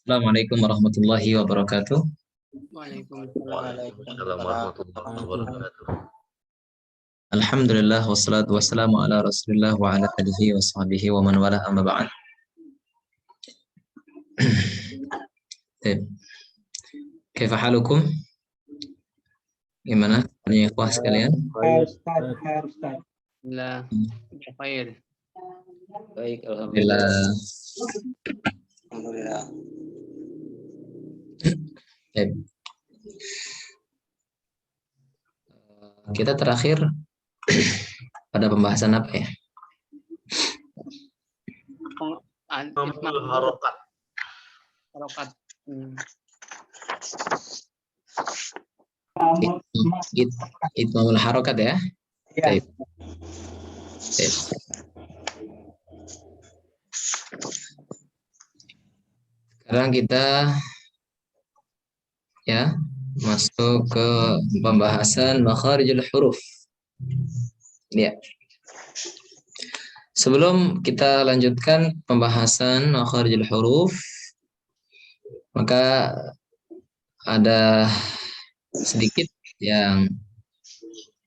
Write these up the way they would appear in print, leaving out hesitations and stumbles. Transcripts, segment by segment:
Assalamualaikum warahmatullahi wabarakatuh. Waalaikumsalam warahmatullahi wabarakatuh. Alhamdulillah wassalatu wassalamu ala Rasulillah wa ala alihi wa sahbihi wa man wala amma ba'd. Kaifa halukum? Gimana ya ikhwah sekalian? Alhamdulillah, khair. Baik, alhamdulillah. Alhamdulillah. Kita terakhir pada pembahasan apa ya? Harokat. Itmamul harokat ya? Ya. Sekarang kita ya masuk ke pembahasan makharijul huruf. Ya. Sebelum kita lanjutkan pembahasan makharijul huruf, maka ada sedikit yang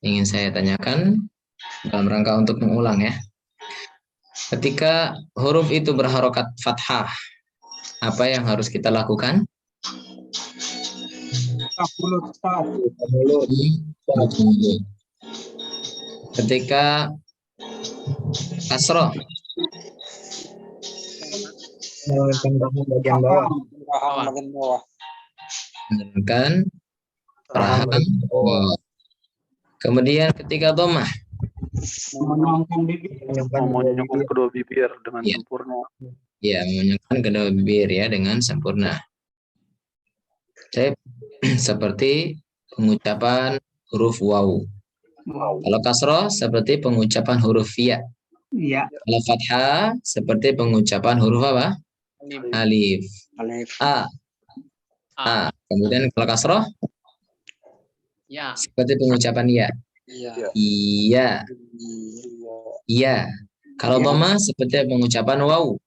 ingin saya tanyakan dalam rangka untuk mengulang ya. Ketika huruf itu berharokat fathah, apa yang harus kita lakukan? Ketika kasroh, bagian bawah. menurunkan rahang bawah. Kemudian ketika dhammah, mengenyangkan kedua bibir dengan sempurna. Ya, mengenyangkan kedua bibir ya dengan sempurna. Seperti pengucapan huruf waw. Kalau kasroh seperti pengucapan huruf ya. Iya. Kalau fathah seperti pengucapan huruf apa? Alif. A. Kemudian kalau kasroh Ya. seperti pengucapan ya. Iya. Iya. Kalau dhammah seperti pengucapan waw.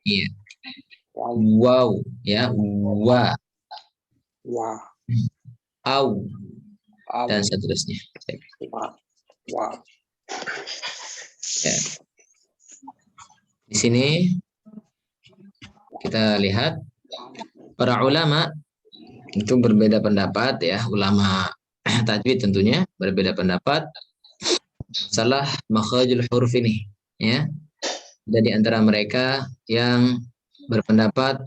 Iya. Wow ya, wa. Au. Dan seterusnya. Ya. Di sini kita lihat para ulama itu berbeda pendapat ya, ulama tajwid tentunya berbeda pendapat masalah makharijul huruf ini ya. Ada di antara mereka yang berpendapat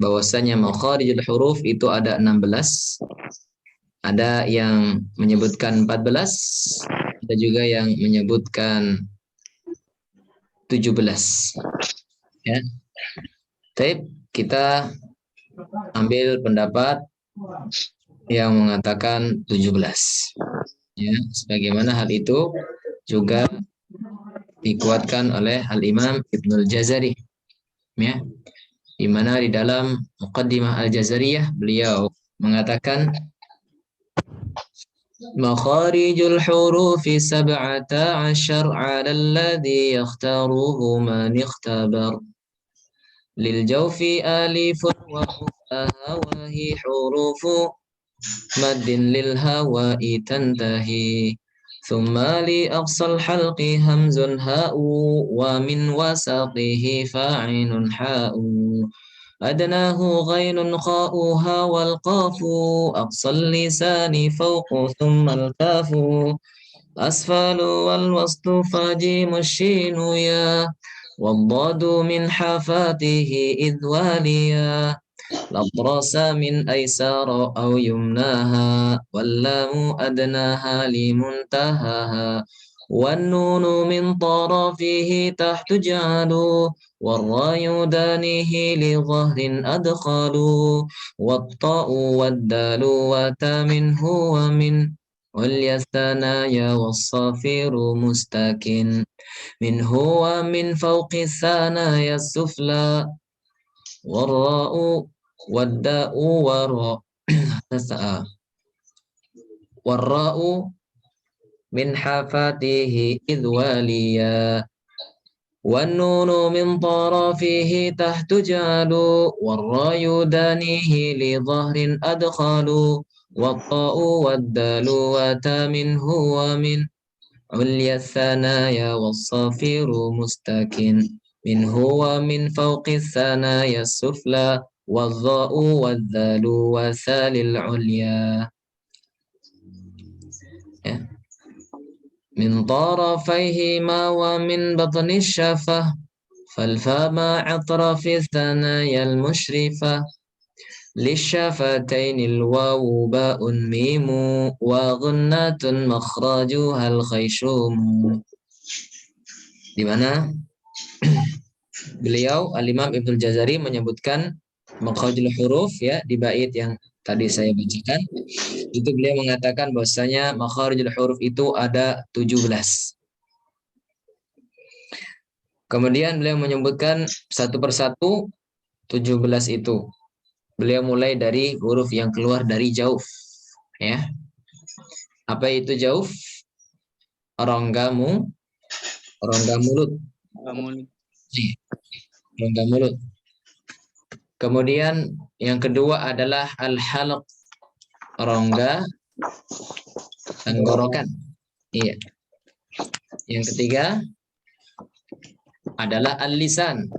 bahwasanya makharijul huruf itu ada 16. Ada yang menyebutkan 14, ada juga yang menyebutkan 17. Ya. Tapi kita ambil pendapat yang mengatakan 17. Ya, sebagaimana hal itu juga dikuatkan oleh Al-Imam Ibnul Jazari. Ya. Di mana di dalam Muqaddimah Al-Jazariyah beliau mengatakan makharijul hurufi 17 'ala alladhi yakhtaruhu man ikhtabar lil jawfi alifun wa hawahi hurufu maddin lil hawa'i tantahi thumma li aqsal halqi hamzun ha'u wa min wasatihi fa'inun ha'u أدناه غين خاؤها والقاف أقصى اللسان فوق ثم الكاف أسفل والوسط فجيم الشين يا والضاد من حافاته إذ واليا الأطراس من أيسار أو يمناها واللام أدناها لمنتهاها والنون من طرفه تحت جعلوا والراء دانه لظهر أدخلوا والطاء والدال وتا منه ومن واليثنايا والصافر مستكن منه ومن فوق الثنايا السفلى والراء والداء والراء من حافاته إذ واليا والنون من طرفه تحت جعلوا والراء دانيه لظهر أدخلوا والطاء والدال وتا منه ومن عليا الثنايا والصافر مستكن منه ومن فوق الثنايا السفلى والظاء والذال وثال العليا. Ya. من طرفيهما ومن بطن الشفة فالفاء مع أطراف الثنايا المشرفة للشفتين الواو باء ميم وغنة مخرجها الخيشوم. Di mana beliau Al-Imam Ibnul Jazari menyebutkan makhrajul huruf ya di bait yang tadi saya bacakan. Itu beliau mengatakan bahwasanya makharijul huruf itu ada 17. Kemudian beliau menyebutkan satu persatu 17 itu. Beliau mulai dari huruf yang keluar dari jauf. Ya. Apa itu jauf? Rongga mulut. Rongga mulut. Kemudian yang kedua adalah al-halq, rongga tenggorokan. Iya. Yang ketiga adalah al-lisan.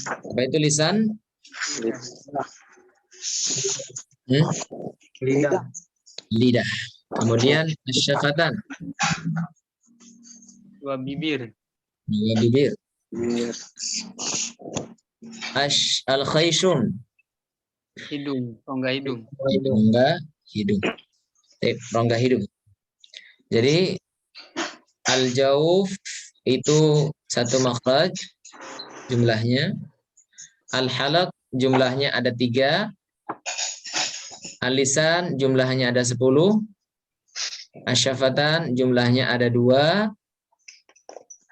Apa itu lisan? Lidah. Kemudian syafatan. Dua bibir. Al-khayshun. Hidung, rongga hidung. Rongga hidung. Jadi al-jauf itu satu makhraj jumlahnya. Al-halaq jumlahnya ada 3. Al-lisan jumlahnya ada 10. Asyafatan jumlahnya ada 2.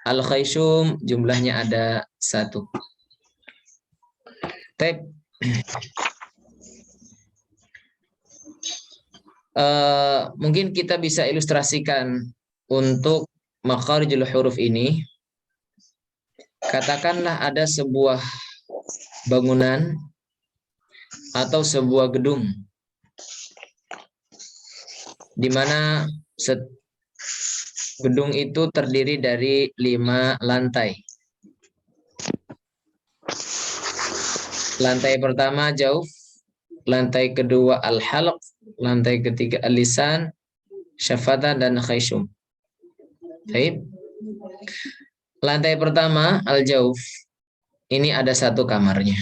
Al-khayshum jumlahnya ada 1. Mungkin kita bisa ilustrasikan untuk makharijul huruf ini. Katakanlah ada sebuah bangunan atau sebuah gedung di mana gedung itu terdiri dari 5 lantai. Lantai pertama jauf, lantai kedua al-halq, lantai ketiga al-lisan, syafatan dan khayshum. Baik. Lantai pertama al-jauf ini ada 1 kamarnya.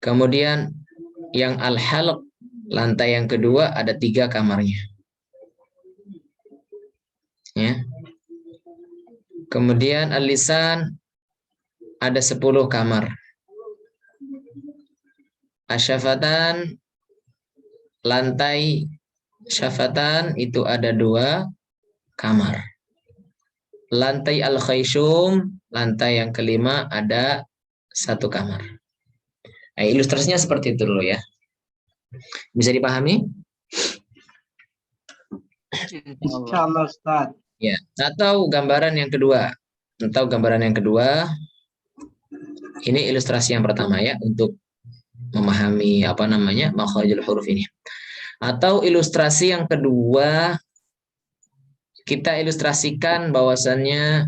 Kemudian yang al-halq, lantai yang kedua ada 3 kamarnya. Ya. Kemudian al-lisan ada 10 kamar. Asyafatan, lantai syafatan itu ada 2 kamar. Lantai al-khayshum, lantai yang kelima ada 1 kamar. Nah, ilustrasinya seperti itu dulu ya. Bisa dipahami? Insyaallah Ustaz. Ya, atau gambaran yang kedua. Ini ilustrasi yang pertama ya untuk memahami makharijul huruf ini. Atau ilustrasi yang kedua, kita ilustrasikan bahwasannya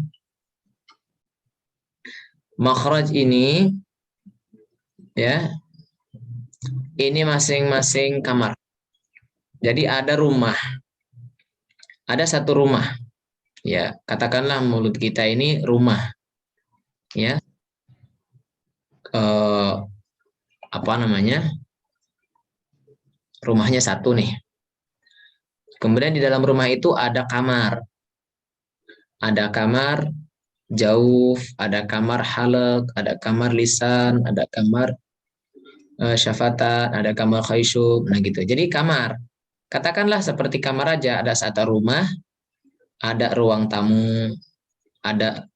makhraj ini ya, ini masing-masing kamar. Jadi ada rumah. Ada 1 rumah. Ya, katakanlah mulut kita ini rumah. Ya. Rumahnya 1 nih. Kemudian di dalam rumah itu ada kamar. Ada kamar jauf, ada kamar halaq, ada kamar lisan, ada kamar syafatan, ada kamar khayshum. Nah gitu. Jadi kamar. Katakanlah seperti kamar aja, ada 1 rumah, ada ruang tamu, ada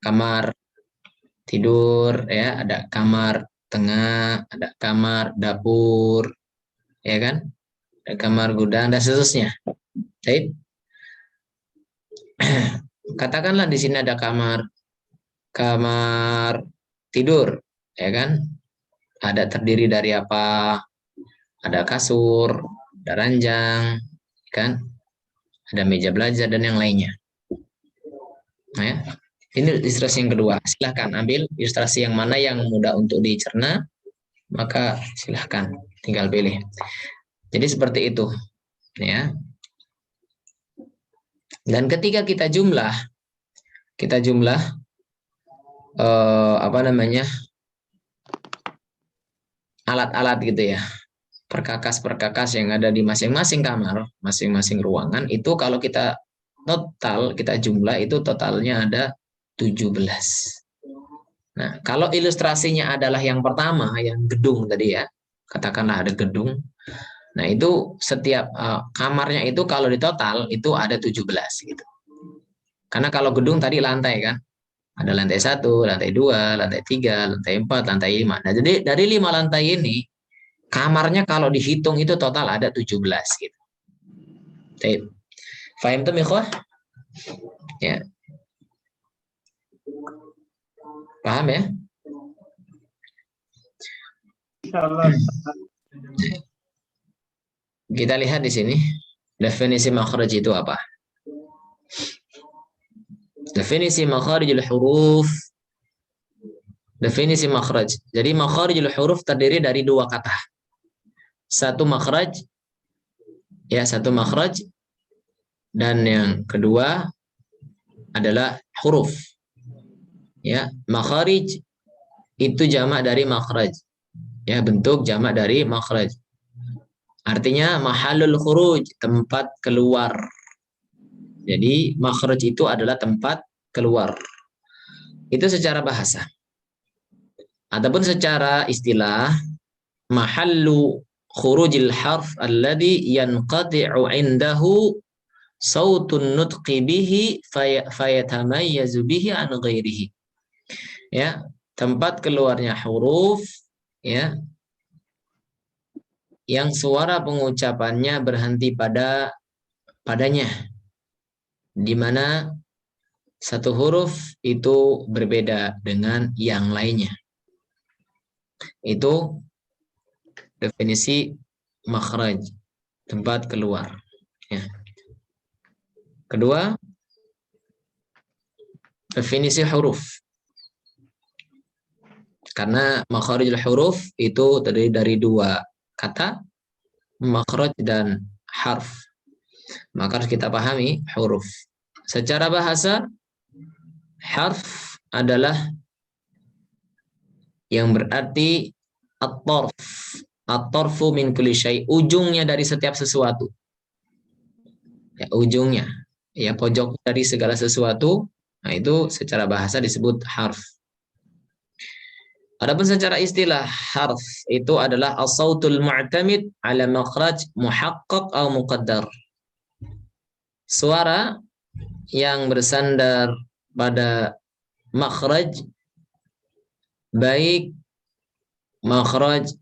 kamar tidur ya, ada kamar tengah, ada kamar dapur, ya kan? Ada kamar gudang dan seterusnya. Baik. katakanlah di sini ada kamar tidur, ya kan? Ada terdiri dari apa? Ada kasur, ada ranjang, kan? Ada meja belajar dan yang lainnya. Nah, ya. Ini ilustrasi yang kedua. Silahkan ambil ilustrasi yang mana yang mudah untuk dicerna, maka silahkan tinggal pilih. Jadi seperti itu, ya. Dan ketika kita jumlah alat-alat gitu ya, perkakas-perkakas yang ada di masing-masing kamar, masing-masing ruangan, itu kalau kita jumlah itu totalnya ada 17. Nah, kalau ilustrasinya adalah yang pertama, yang gedung tadi ya, katakanlah ada gedung. Nah, itu setiap kamarnya itu kalau ditotal itu ada 17 gitu. Karena kalau gedung tadi lantai kan, ada lantai 1, lantai 2, lantai 3, lantai 4, lantai 5. Nah, jadi dari 5 lantai ini, kamarnya kalau dihitung itu total ada 17 gitu. Baik. Fahim tuh ikhwah? Ya. Paham ya? Insyaallah. Kita lihat di sini definisi makhraj itu apa? Definisi makharijul huruf. Definisi makhraj. Jadi makharijul huruf terdiri dari 2 kata. Satu makhraj, ya, satu makhraj, dan yang kedua adalah huruf. Ya, makharij itu jamak dari makhraj. Ya, bentuk jamak dari makhraj. Artinya mahallul khuruj, tempat keluar. Jadi makhraj itu adalah tempat keluar. Itu secara bahasa. Ataupun secara istilah, mahallu khurujil harf alladhi yanqati'u indahu sautun nutqi bihi fayatamayyazu bihi an ghairihi. Ya, tempat keluarnya huruf, ya, yang suara pengucapannya berhenti padanya, di mana satu huruf itu berbeda dengan yang lainnya. Itu definisi makhraj, tempat keluar. Ya. Kedua, definisi huruf. Karena makharijul huruf itu terdiri dari 2 kata, makhraj dan harf. Maka harus kita pahami huruf. Secara bahasa, harf adalah yang berarti at-tarf. At-tarfu min kulli syai', ujungnya dari setiap sesuatu. Ya, ujungnya, ya, pojok dari segala sesuatu. Nah, itu secara bahasa disebut harf. Adapun secara istilah, harf itu adalah as-sautul mu'tamid ala makhraj muhaqqaq atau muqaddar. Suara yang bersandar pada makhraj, baik makhraj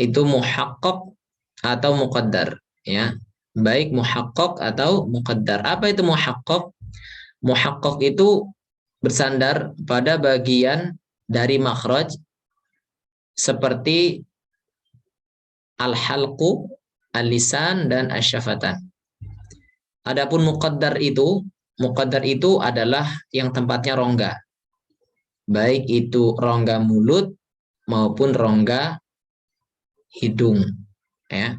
itu muhaqqaq atau muqaddar, ya. Baik muhaqqaq atau muqaddar. Apa itu muhaqqaq? Muhaqqaq itu bersandar pada bagian dari makhraj seperti al-halqu, al-lisan, dan asyafatan. Adapun muqaddar itu adalah yang tempatnya rongga. Baik itu rongga mulut maupun rongga hidung, ya.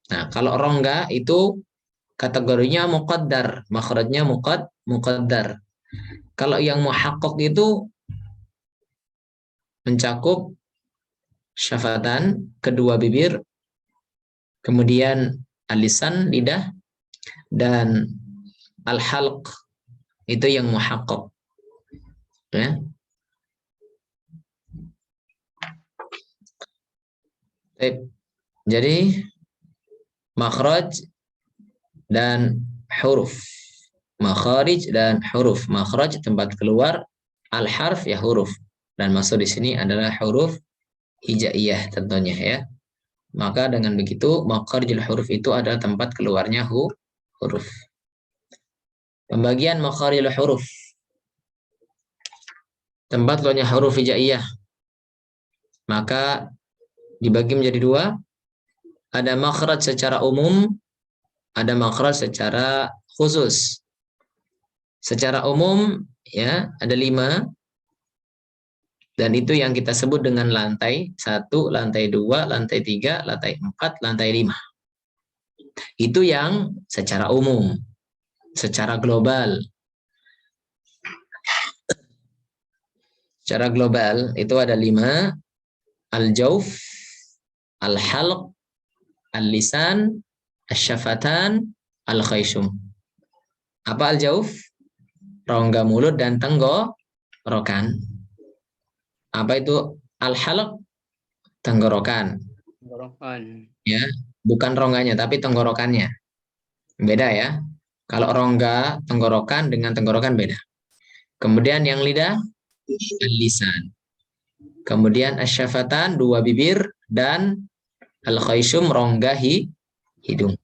Nah, kalau rongga itu kategorinya muqaddar, makhrajnya muqaddar. Kalau yang muhaqqaq itu mencakup syafatan, kedua bibir, kemudian al-lisan, lidah, dan al-halq, itu yang muhaqqaq. Ya. Jadi makhraj dan huruf. Makharij dan huruf. Makhraj tempat keluar, al-harf ya huruf. Dan masuk di sini adalah huruf hijaiyah tentunya, ya. Maka dengan begitu makharijul huruf itu adalah tempat keluarnya huruf. Pembagian makharijul huruf. Tempat keluarnya huruf hijaiyah. Maka dibagi menjadi dua. Ada makhraj secara umum, ada makhraj secara khusus. Secara umum ya ada 5, dan itu yang kita sebut dengan lantai 1, lantai 2, lantai 3, lantai 4, lantai 5. Itu yang secara umum, secara global. Secara global itu ada 5: al-jauf, al-halq, al-lisan, al-syafatan, al-khayshum. Apa al-jauf? Rongga mulut dan tenggorokan. Apa itu al-halq? Tenggorokan. Tenggorokan. Ya, bukan rongganya tapi tenggorokannya. Beda ya. Kalau rongga tenggorokan dengan tenggorokan beda. Kemudian yang lidah, al-lisan. Kemudian asyafatan, 2 bibir, dan al-khayshum, rongga hidung.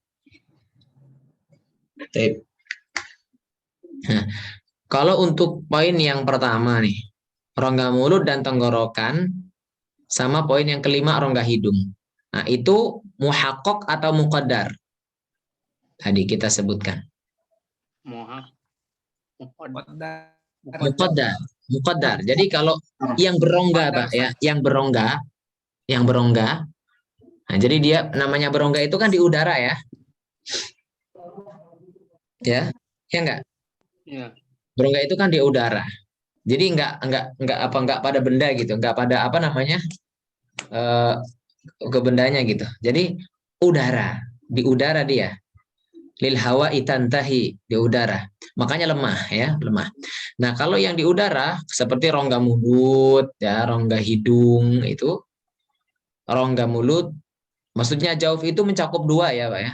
Nah, kalau untuk poin yang pertama nih, rongga mulut dan tenggorokan, sama poin yang kelima, rongga hidung. Nah, itu muhaqqaq atau muqaddar? Tadi kita sebutkan. Muqaddar. Jadi kalau yang berongga, Pak ya, yang berongga. Nah, jadi dia namanya berongga itu kan di udara ya. Ya enggak? Iya. Berongga itu kan di udara. Jadi enggak pada benda gitu, enggak pada apa namanya? Ke bendanya gitu. Jadi udara, di udara dia. Lil hawa itantahi, di udara. Makanya lemah ya, lemah. Nah, kalau yang di udara seperti rongga mulut ya, rongga hidung itu, rongga mulut maksudnya jauf itu mencakup 2 ya, Pak ya.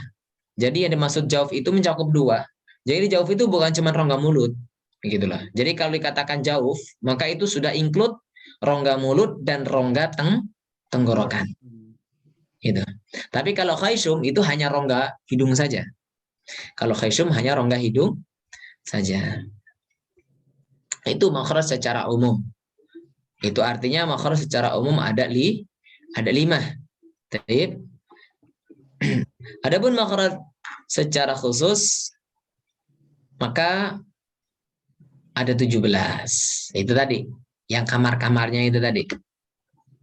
Jadi yang dimaksud jauf itu mencakup 2. Jadi jauf itu bukan cuma rongga mulut, begitulah. Jadi kalau dikatakan jauf, maka itu sudah include rongga mulut dan rongga tenggorokan. Gitu. Tapi kalau khayshum itu hanya rongga hidung saja. Kalau khayshum hanya rongga hidung saja. Itu makhraj secara umum. Itu artinya makhraj secara umum ada 5. Baik. Adapun makhraj secara khusus maka ada 17. Itu tadi, yang kamar-kamarnya itu tadi.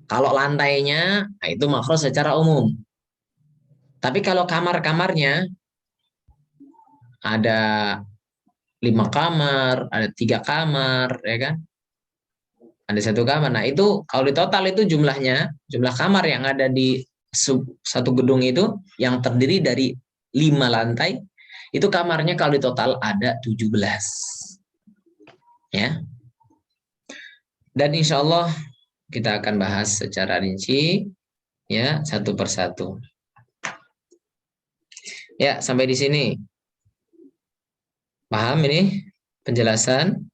Kalau lantainya, nah itu makhraj secara umum. Tapi kalau kamar-kamarnya ada 5 kamar, ada 3 kamar, ya kan? Ada 1 kamar. Nah itu kalau di total itu jumlah kamar yang ada di satu gedung itu yang terdiri dari 5 lantai, itu kamarnya kalau di total ada 17. Ya. Dan insya Allah kita akan bahas secara rinci ya, satu persatu. Ya, sampai di sini. Paham ini penjelasan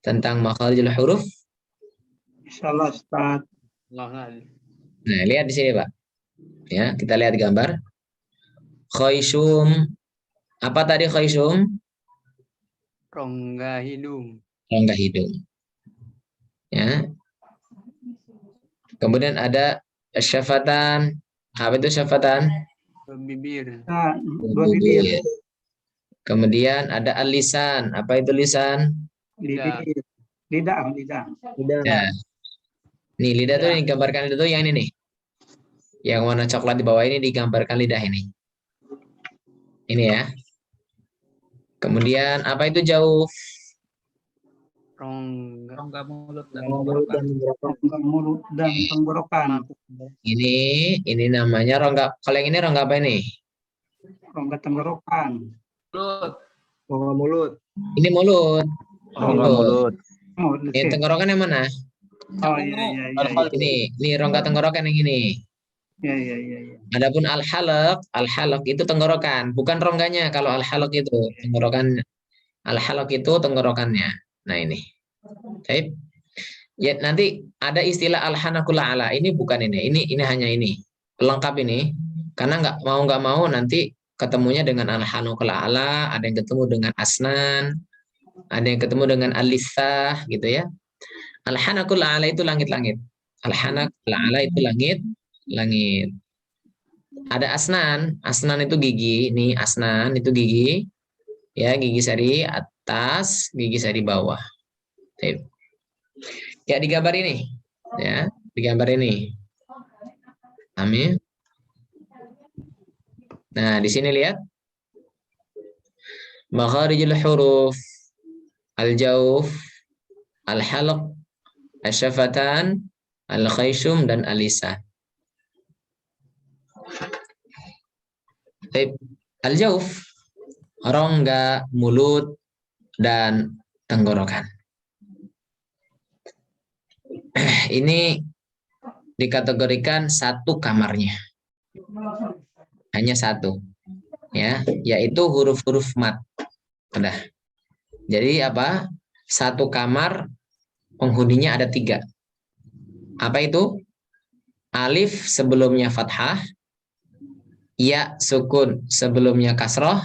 tentang makharijul huruf? Insyaallah Ustaz. Nah, lihat di sini, Pak. Ya, kita lihat gambar. Khayshum. Apa tadi khayshum? Rongga hidung. Rongga hidung. Ya. Kemudian ada syafatan. Apa itu syafatan? Bibir. 2 bibir. Kemudian ada al-lisan. Apa itu lisan? Lidah. Lidah. Ya. Nih, lidah tuh digambarkan itu yang ini nih. Yang warna coklat di bawah ini digambarkan lidah ini. Ini ya. Kemudian apa itu jauf? Rongga mulut dan tenggorokan. Ini namanya rongga. Kalau yang ini rongga apa ini? Rongga tenggorokan. Rongga mulut. Ini mulut. Rongga mulut. Ini tenggorokan yang mana? Oh iya. Ini rongga tenggorokan yang ini. Iya. Adapun al-halaq itu tenggorokan, bukan rongganya. Kalau al-halaq itu tenggorokan, al-halaq itu tenggorokannya. Nah ini. Baik. Ya nanti ada istilah al-hanakul a'la. Ini bukan ini. Ini hanya ini. Pelengkap ini. Karena nggak mau nanti ketemunya dengan al-hanukul a'la, ada yang ketemu dengan asnan, ada yang ketemu dengan alifah gitu ya. Al-hanukul a'la itu langit-langit. Al-hanukul a'la itu langit. Ada asnan, asnan itu gigi, nih asnan itu gigi, ya gigi sari atas, gigi sari bawah. Ya di gambar ini, ya di gambar ini. Amin. Nah di sini lihat makharijul huruf, al-jauf, al-halq, al-syafatan, al-khayshum dan al-lisan. Al-jauf, rongga, mulut, dan tenggorokan. Ini dikategorikan satu kamarnya. Hanya satu. Ya, yaitu huruf-huruf mat. Udah. Jadi apa? Satu kamar penghuninya ada 3. Apa itu? Alif sebelumnya fathah, ya sukun sebelumnya kasroh,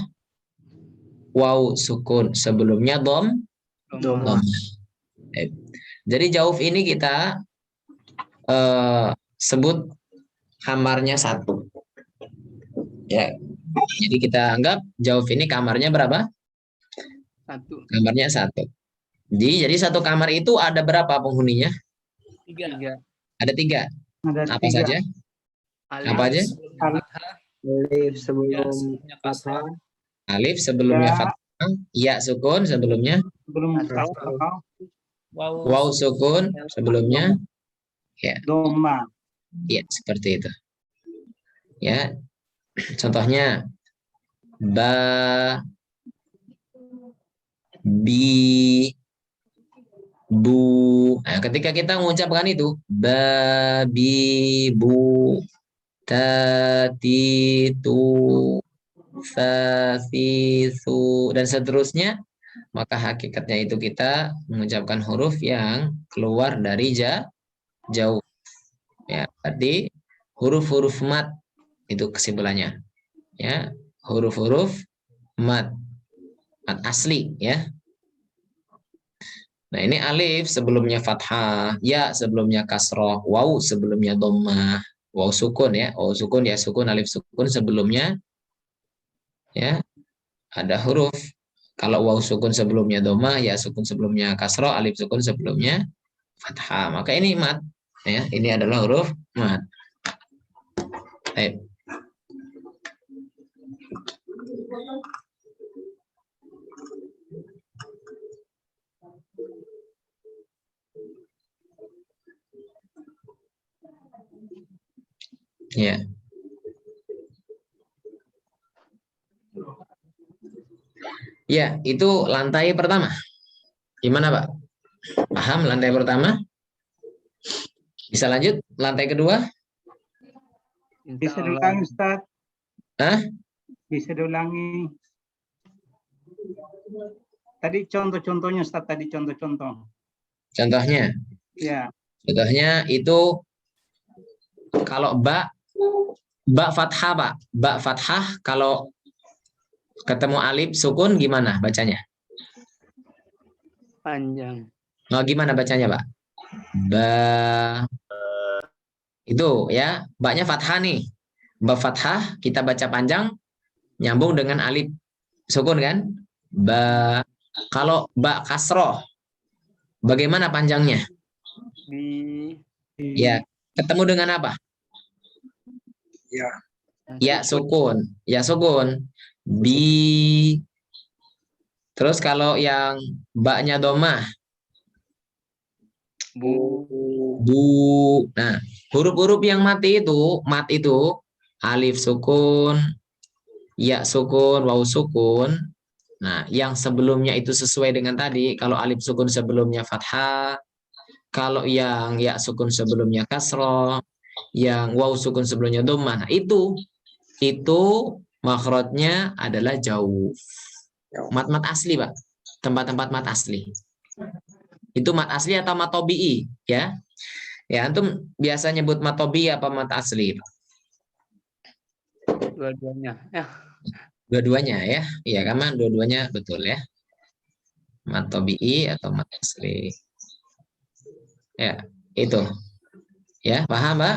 waw sukun sebelumnya dom. Jadi jauf ini kita sebut kamarnya 1. Ya. Jadi kita anggap jauf ini kamarnya berapa? 1. Kamarnya 1. Jadi satu kamar itu ada berapa penghuninya? 3. Ada 3. Ada Apa 3. saja? Apa aja? Alif sebelum fathah. Alif sebelumnya Ya. fathah, ya sukun sebelumnya, Belum Kasroh. waw sukun sebelumnya, ya, doma. ya seperti itu. Ya, contohnya ba, bi, bu. Nah, ketika kita mengucapkan itu ba, bi, bu, ta, ti, tu, fa, fi, su, dan seterusnya, maka hakikatnya itu kita mengucapkan huruf yang keluar dari jauh. Ya, berarti huruf-huruf mat itu kesimpulannya. Ya, huruf-huruf mat asli ya. Nah, ini alif sebelumnya fathah, ya sebelumnya kasroh, waw sebelumnya dhammah, waw sukun ya, waw sukun ya sukun, alif sukun sebelumnya ya ada huruf. Kalau waw sukun sebelumnya dhammah, ya sukun sebelumnya kasroh, alif sukun sebelumnya fathah. Maka ini mat ya, ini adalah huruf mat. Baik. Ya. Ya, itu lantai pertama. Gimana, Pak? Paham lantai pertama? Bisa lanjut lantai kedua? Bisa diulangi, Ustaz? Hah? Bisa diulangi. Tadi contoh-contohnya, Ustaz. Tadi contoh-contoh. Contohnya? Ya. Contohnya itu kalau ba fathah, Pak. Ba fathah kalau ketemu alif sukun gimana bacanya? Panjang. Nah, gimana bacanya, Pak? Ba. Itu ya, ba-nya fathah nih. Ba fathah kita baca panjang nyambung dengan alif sukun kan? Ba. Kalau ba kasroh bagaimana panjangnya? Ya, ketemu dengan apa? Ya. Ya sukun. Ya sukun. Bi. Terus kalau yang ba-nya dhammah, Bu. bu. Nah, huruf-huruf yang mat itu alif sukun, ya sukun, waw sukun. Nah, yang sebelumnya itu sesuai dengan tadi. Kalau alif sukun sebelumnya fathah, kalau yang ya sukun sebelumnya kasroh, yang waw sukun sebelumnya dhammah. Nah, itu makhrajnya adalah jauh. Mat-mat asli, Pak. Tempat-tempat mat asli. Itu mat asli atau mat tobi'i, ya? Ya, antum biasa nyebut mat tobi'i apa mat asli, Pak? Dua-duanya. Ya. Dua-duanya ya. Iya, karena dua-duanya betul ya. Mat tabi'i atau mat asli. Ya, itu. Ya, paham, Mbak?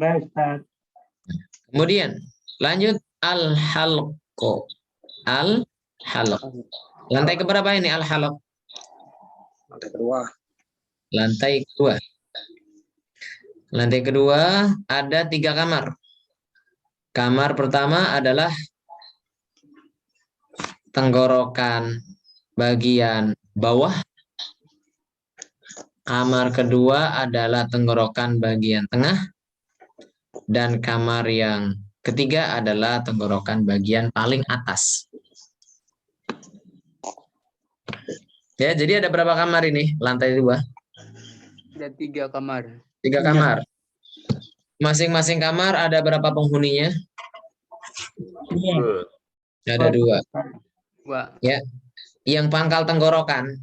Baik, Ustaz. Kemudian lanjut al-halqu. Al-halq. Lantai keberapa ini al-halq? Lantai kedua. Lantai kedua. Lantai kedua ada 3 kamar. Kamar pertama adalah tenggorokan bagian bawah. Kamar kedua adalah tenggorokan bagian tengah. Dan kamar yang ketiga adalah tenggorokan bagian paling atas. Ya, jadi ada berapa kamar ini? Lantai 2. Ada 3 kamar. 3 kamar. Masing-masing kamar ada berapa penghuninya? Ada 2. Wah, Ya. Yang pangkal tenggorokan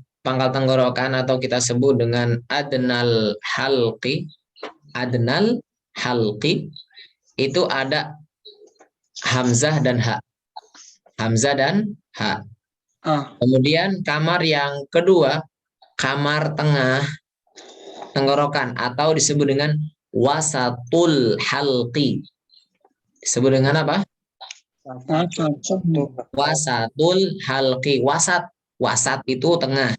atau kita sebut dengan adnal halqi. Adnal halqi itu ada hamzah dan ha. Hamzah dan ha. Kemudian kamar yang kedua, kamar tengah tenggorokan atau disebut dengan wasatul halqi. Disebut dengan apa? Wasatul halqi. Wasat itu tengah.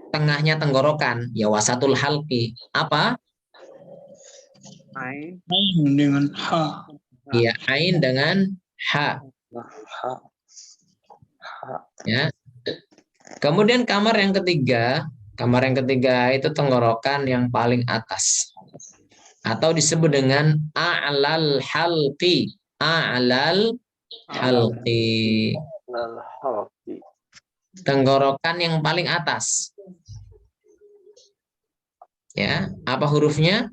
Tengahnya tenggorokan, ya wasatul halqi. Apa? ain Dengan ha. Ya, ain dengan ha. Ha. Ya. Kemudian kamar yang ketiga itu tenggorokan yang paling atas. Atau disebut dengan a'lal halqi. A'lal halqi. Tenggorokan yang paling atas. Ya, apa hurufnya?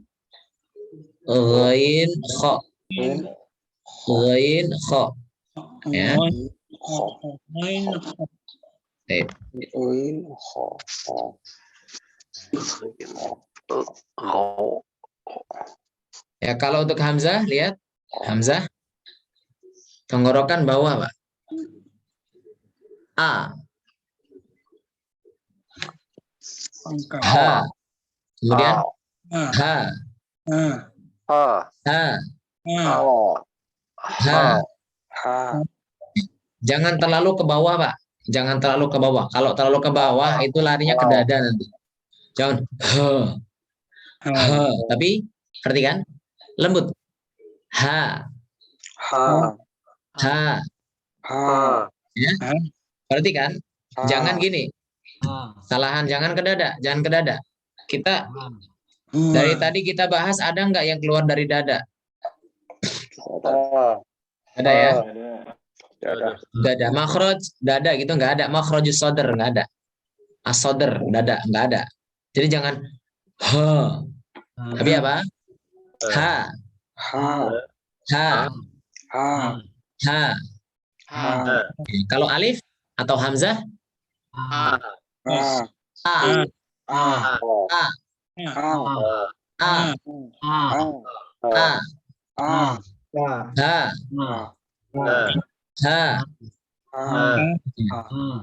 Ghain kha. Ghain kha. Ya. Ya, kalau untuk hamzah lihat hamzah tenggorokan bawah, Pak. A. Ha. Kemudian ha. Ha. Jangan terlalu ke bawah, Pak. Jangan terlalu ke bawah. Kalau terlalu ke bawah itu larinya ke dada nanti. Jangan ha. Tapi perhatikan lembut. Ha. Ya. Perhatikan. Jangan gini. Salahan, jangan ke dada. Jangan ke dada. Kita dari tadi kita bahas ada nggak yang keluar dari dada? Ada ya? Dada. Makhraj dada gitu nggak ada. Makhrajus sodr nggak ada. As-sodr dada nggak ada. Jadi jangan ha. Tapi apa? Ha. Kalau alif atau hamzah? A.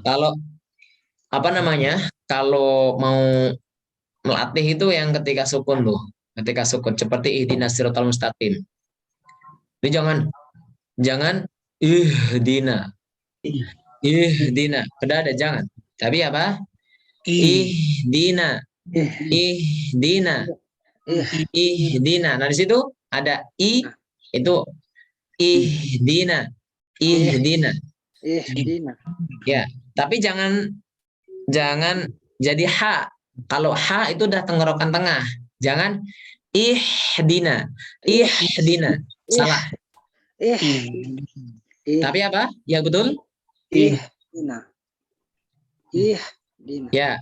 Kalau apa namanya? Kalau mau melatih itu yang ketika sukun tuh, ketika sukun seperti ihdinas siratal mustaqim. Jadi jangan ihdina. Udah ada jangan. Tapi apa? Ihdina. Nah di situ ada i itu ihdina. Ya, tapi jangan jadi ha. Kalau ha itu udah tenggorokan tengah. Jangan ihdina. Salah. Tapi apa? Ya betul? Ya.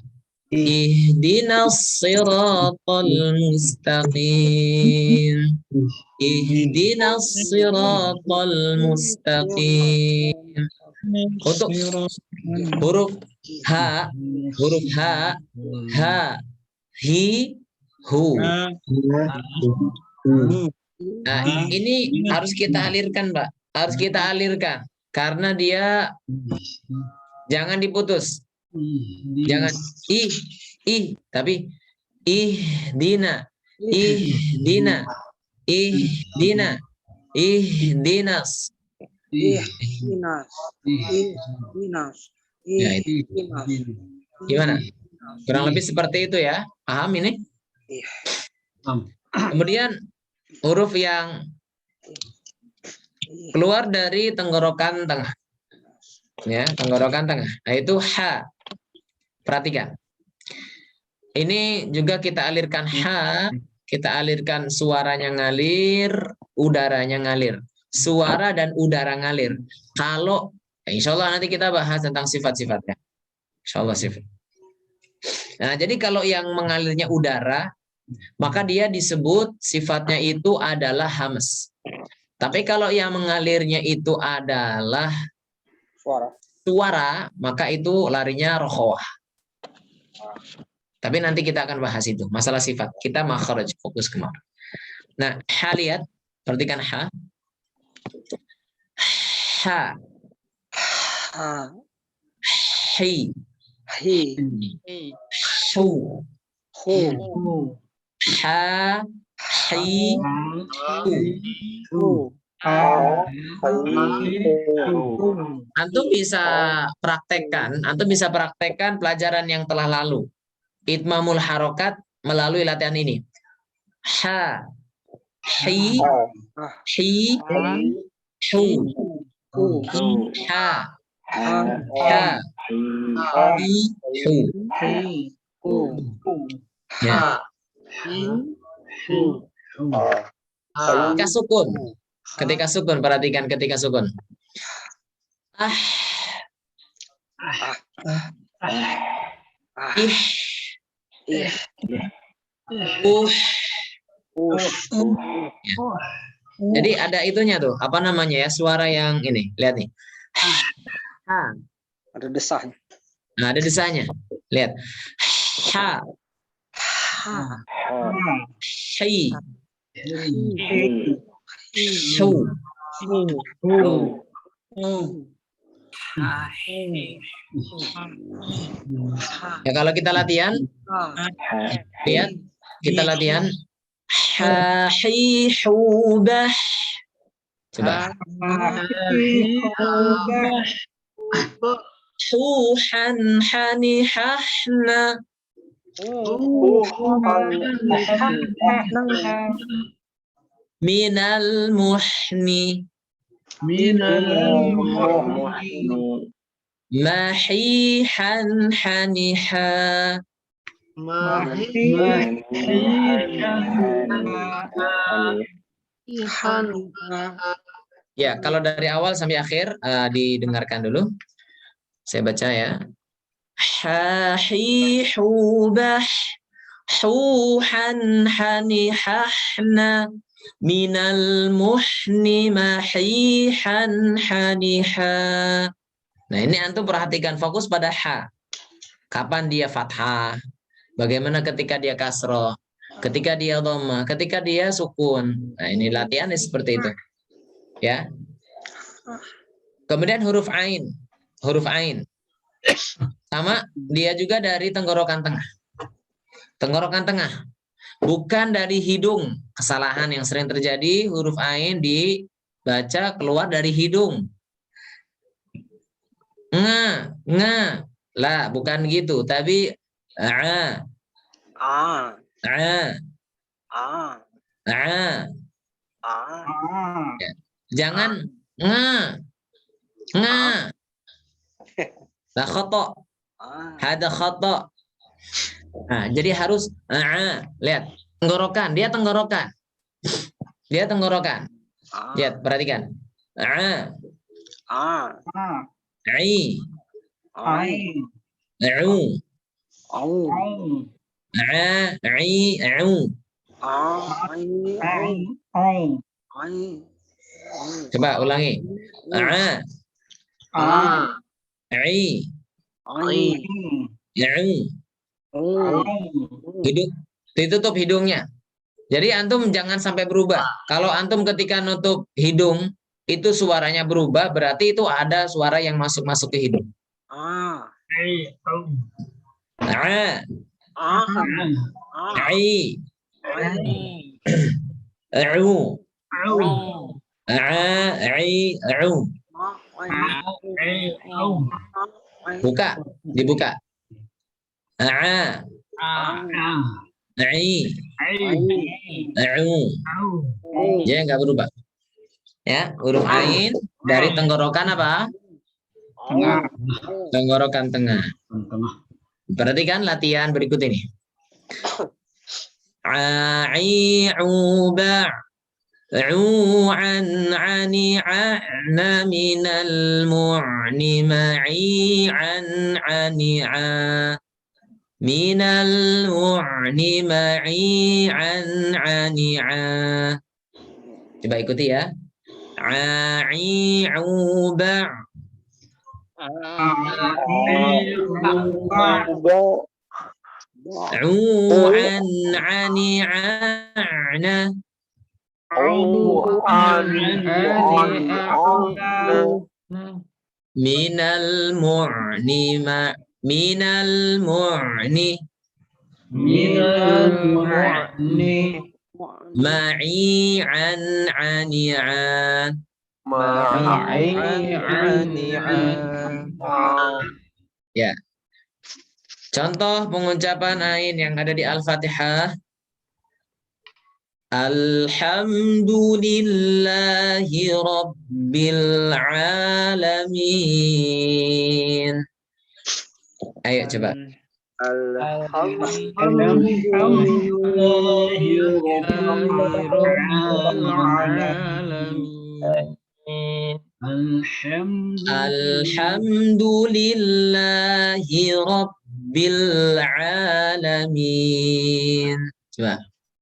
Ihdinas siratal mustaqim. Untuk huruf ha, hi, hu. Nah, ini harus kita alirkan, Mbak. Harus kita alirkan. Karena dia jangan diputus. Jangan tapi dina, dina, dina, dinas. Ya, itu. Gimana? Kurang lebih seperti itu ya. Paham ini? Kemudian huruf yang keluar dari tenggorokan tengah. Ya, tenggorokan tengah. Nah, itu ha. Perhatikan. Ini juga kita alirkan ha, kita alirkan suaranya ngalir, udaranya ngalir. Suara dan udara ngalir. Kalau insya Allah nanti kita bahas tentang sifat-sifatnya. Insya Allah sifat. Nah, jadi kalau yang mengalirnya udara, maka dia disebut sifatnya itu adalah hams. Tapi kalau yang mengalirnya itu adalah suara, maka itu larinya rokhawah. Tapi nanti kita akan bahas itu. Masalah sifat. Kita makhraj, fokus kemana. Nah, ha lihat. Perhatikan ha. Ha. Hi. Hu. Ha. Hi. Hu. Antum bisa praktekkan pelajaran yang telah lalu. Itmamul harokat melalui latihan ini. Ha, hi, hu, ha, hi, hu. Ya. Ketika sukun, perhatikan ketika sukun. Jadi ada itunya tuh, apa namanya ya, suara yang ini, lihat nih. Ada desahnya. Nah, ada desanya. Lihat. Ha. Hi. Shu. Ya, kalau kita latihan, lihat, kita latihan. Ha, hi, hu, bah. Coba. Hu, han, hani, hahna. Minal muhni. Mahihan haniha. Ya, kalau dari awal sampai akhir didengarkan dulu. Saya baca ya. Ha hi hu bah hu han hani hahna minal muhni mahihan haniha. Nah, ini antum perhatikan, fokus pada ha. Kapan dia fathah? Bagaimana ketika dia kasroh? Ketika dia dhammah? Ketika dia sukun? Nah, ini latihannya seperti itu. Ya. Kemudian huruf ain. Huruf ain. Sama, dia juga dari tenggorokan tengah. Tenggorokan tengah. Bukan dari hidung. Kesalahan yang sering terjadi, huruf ain dibaca keluar dari hidung. Nga. Lah, bukan gitu. Tapi jangan nga. Lah khoto. Hada khoto. Nah, jadi harus lihat tenggorokan, dia tenggorokan. Dia tenggorokan. Lihat, perhatikan. Ai. Coba ulangi. Hidung, ditutup hidungnya. Jadi antum jangan sampai berubah. Kalau antum ketika nutup hidung itu suaranya berubah, berarti itu ada suara yang masuk ke hidung. Ah. Ah, Ah. ai, au, ai, au. Buka, dibuka. Ai, au. Dia nggak berubah. Ya, huruf ain dari tenggorokan apa? Tengah. Tenggorokan tengah. Tengah. Perhatikan latihan berikut ini. Ai, uba, an, ani, a'na, minal, mu'ni, ma'i, an, ani, a. Minal, mu'ni, ma'i, an, ani, a. Coba ikuti ya. Ai, uba. An, ani, a'na. Minal mu'ni, minal mu'ni, ma'i, an, ani, a. Ya. Contoh pengucapan ain yang ada di Al-Fatihah. Alhamdulillahi Rabbil Alamin. Ayo coba. Alhamdulillahi Rabbil Alamin. Coba.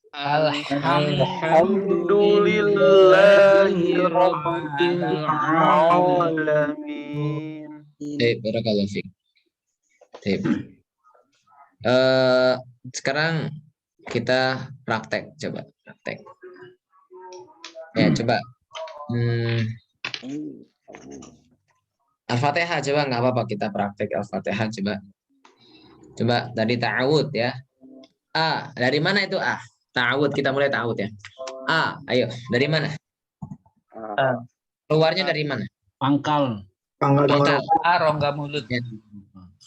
Alhamdulillahi Rabbil Alamin. Barakallahu fiik. Sekarang kita praktek, coba praktek. Ya, coba. Al-Fatihah coba, nggak apa-apa kita praktek Al-Fatihah coba. Coba tadi ta'awud ya. A, dari mana itu A? Ta'awud, kita mulai ta'awud ya. A, ayo, dari mana? Keluarnya dari mana? Pangkal. Pangkal. Rongga mulut. Ya.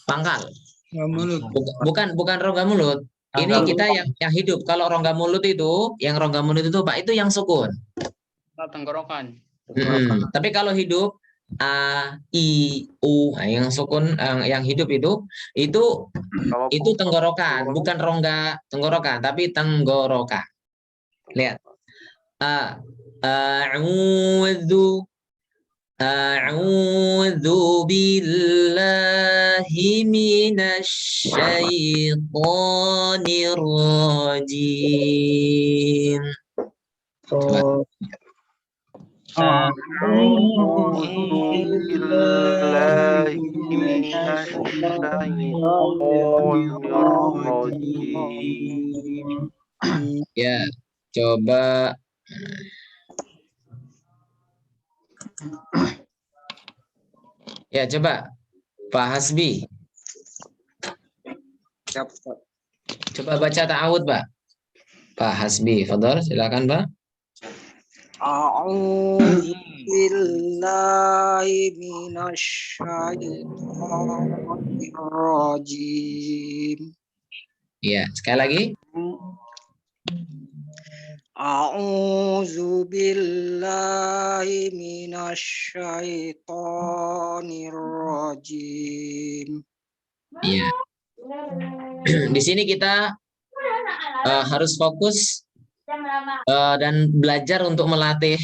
Pangkal. Mulut. Bukan rongga mulut. Ini kita yang hidup. Kalau rongga mulut itu, yang rongga mulut itu Pak, itu yang sukun. Tenggorokan. Tapi kalau hidup A, I, U, nah, yang sukun, yang hidup itu tenggorokan, bukan rongga tenggorokan, tapi tenggorokan. Lihat. A'udzu billahi minasyaitonir rajim. Coba. Ya, coba. Ya, coba Pak Hasbi. Coba baca ta'awud, Pak. Pak Hasbi, fadhal, silakan, Pak. A'udzu billahi minasyaitonir rajim. Iya, sekali lagi. A'udzu billahi minasyaitonir rajim. Iya. Di sini kita harus fokus dan belajar untuk melatih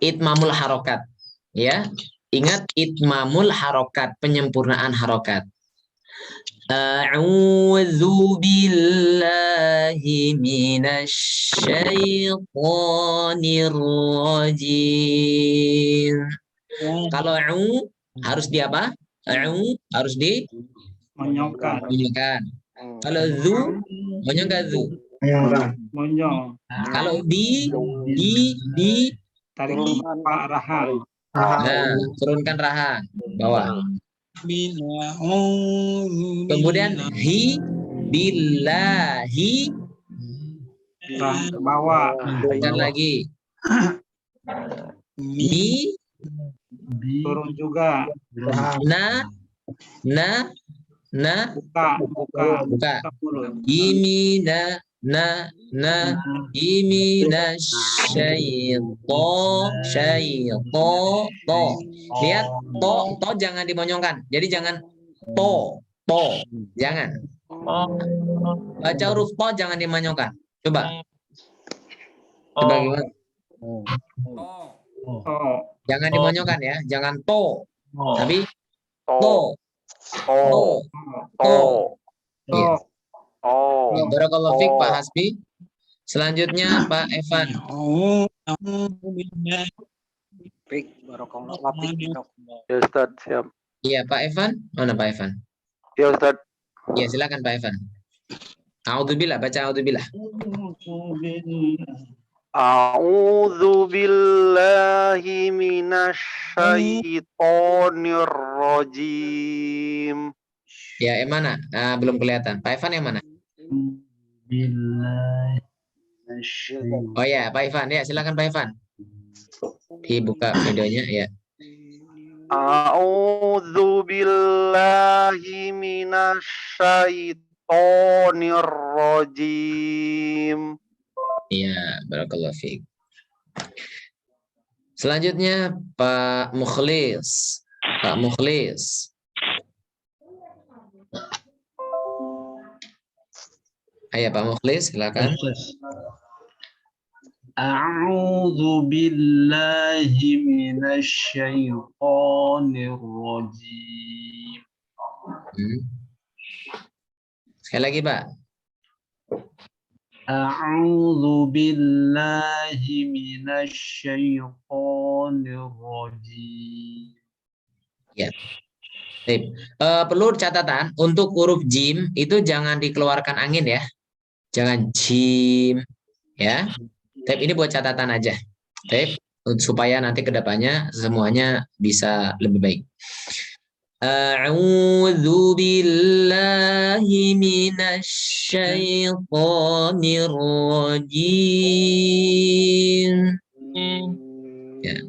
itmamul harokat. Ya, ingat itmamul harokat, penyempurnaan harokat. A'udzu billahi minasyaitonir rajim. Kalau harus di apa? Harus di Menyongkat. Kalau zu, menyongkat zu. Monjong. Kalau di Tarik Turunkan. Pak Rahan. nah, turunkan rahan bawah. Kemudian hi billahi Rahan ke bawah. turunkan lagi. Mi Turun juga. na Buka. buka. Buka mulut. Imina imina syaito. Lihat to jangan dimonyongkan. Jadi jangan to jangan. Baca huruf to jangan dimonyongkan. Coba gimana? Oh. Jangan dimonyongkan ya, jangan to. Tapi To. to. Iya. Oh. Ya, barakallahu fiik Pak Hasbi. Selanjutnya Pak Evan. Fik, barakallahu fiik. Ya Ustaz, siap. Iya, Pak Evan. Mana Pak Evan? Ya Ustaz. Iya, silakan Pak Evan. A'udzubillah, baca a'udzubillah. A'udzu billahi minasyaitonir rajim. Ya, yang mana? Nah, belum kelihatan. Pak Evan yang mana? Oh ya, Pak Evan. Ya, silakan Pak Evan. Dibuka videonya ya. A'udzu billahi minasyaitonir rajim. Iya, barakallahu fiik. Selanjutnya Pak Mukhlis. Pak Mukhlis. Ayo Pak Mukhlis, silakan. A'udzu billahi minasyaitonir rajim. Sekali lagi, Pak. A'udzu billahi minasyaitonir rajim. Ya. Baik. Perlu catatan untuk huruf jim itu jangan dikeluarkan angin ya. Jangan jim ya. Tapi ini buat catatan aja. Baik, supaya nanti kedepannya semuanya bisa lebih baik. A'udzu billahi minasyaitonir rajim. Ya.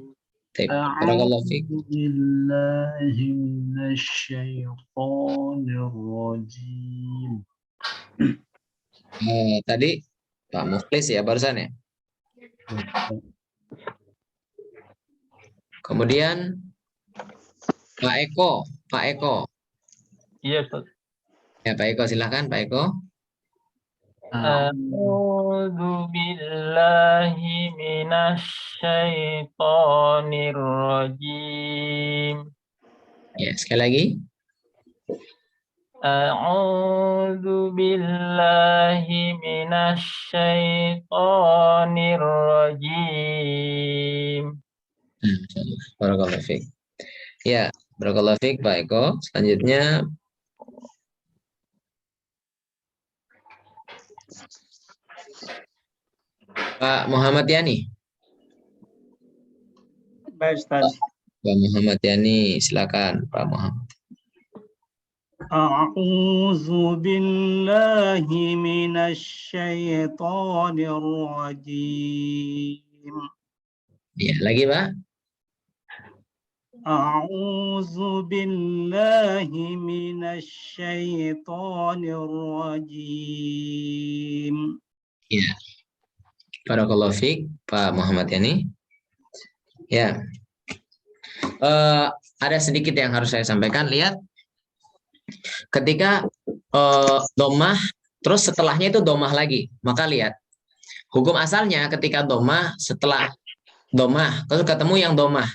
Baik, barakallahu fiik. A'udzu billahi minasyaitonir rajim. Tadi Pak Mukhlis ya barusan ya. Kemudian Pak Eko. Iya, Ustaz. Ya Pak Eko silakan Pak Eko. A'udzu billahi minasyaitonir rajim. Ya, sekali lagi. A'udzu billahi minasyaitonir rajim. Barakallahu fiik. Ya, barakallahu fiik Pak Eko. Selanjutnya Pak Muhammad Yani. Baik, Ustaz. Pak Muhammad Yani, silakan Pak Muhammad. A'udzu billahi minasyaitonir rajim. Ya, lagi Pak. A'udzu billahi minasyaitonir rajim. Ya. Barakallahu fiik Pak Muhammad Yani. Ya. Ada sedikit yang harus saya sampaikan. Lihat. Ketika domah, terus setelahnya itu domah lagi. Maka lihat. Hukum asalnya ketika domah, setelah domah, kalau ketemu yang domah,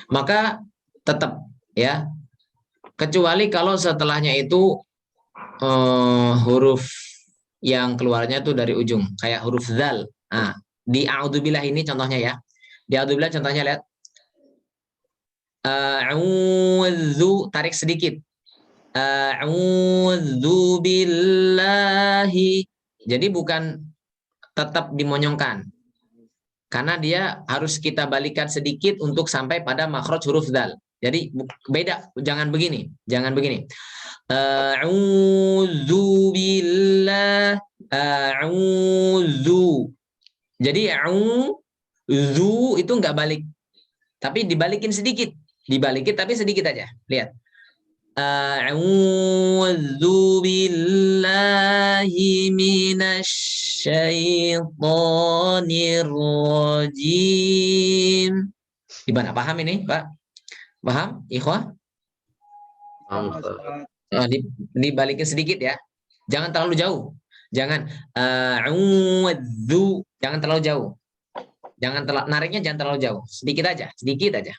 maka tetap ya. Kecuali kalau setelahnya itu huruf yang keluarnya itu dari ujung. Kayak huruf zal. Nah, di a'udzubillah ini contohnya ya. Di a'udzubillah contohnya lihat. A'udzu, tarik sedikit. A'udzu billahi. Jadi bukan tetap dimonyongkan. Karena dia harus kita balikan sedikit untuk sampai pada makhraj huruf dal. Jadi beda, jangan begini, jangan begini. A'udzu billah, a'udzu. Jadi a'udzu itu enggak balik. Tapi dibalikin sedikit. Dibalikin tapi sedikit aja. Lihat. A'udzu billahi minasyaitonir rajim. Gimana, paham ini, Pak? Paham, ikhwah? Dibalikin sedikit ya. Jangan terlalu jauh. Jangan a'udzu, jangan terlalu jauh. Jangan nariknya jangan terlalu jauh. Sedikit aja, sedikit aja.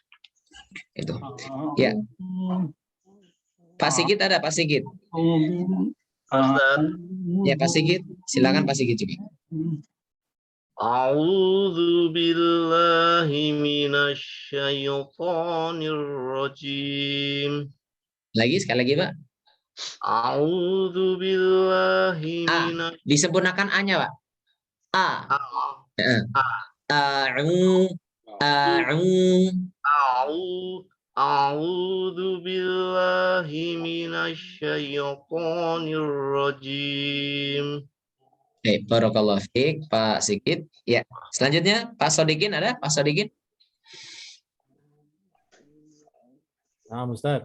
Itu. Ya. Pak Sigit ada, Pak Sigit. Ya, Pak Sigit. Silakan Pak Sigit juga. A'udzu billahi minasyaitonir rajim. Lagi, sekali lagi, Pak. A'udzu billahi A. Disempurnakan A-nya, Pak. A. A'udzu billahi minasyaitonir rajim. Barakallahu fiik, Pak Sigit. Ya, selanjutnya Pak Sodikin ada? Pak Sodikin? Nah, Ustaz.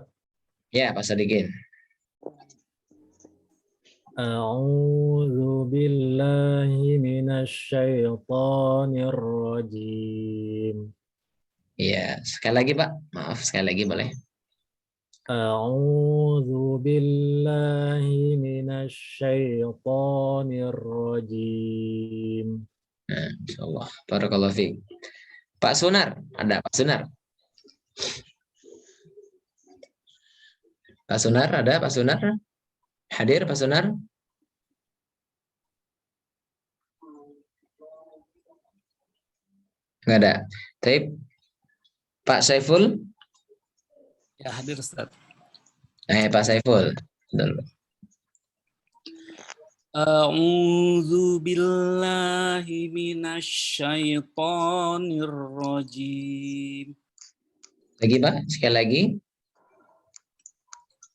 Ya, Pak Sodikin. A'udzu billahi minasyaitonir rajim. Ya, sekali lagi Pak. Maaf, sekali lagi boleh. A'udzu billahi minasyaitonir rajim. Nah, insyaallah. Barakallahu fiik. Pak Sunar, ada Pak Sunar? Pak Sunar ada? Pak Sunar? Hadir Pak Sunar? Enggak ada. Taib. Pak Saiful? Ya, hadir Ustaz. Pak Saiful. A'udzu billahi minasyaitonir rajim. Lagi Pak, sekali lagi.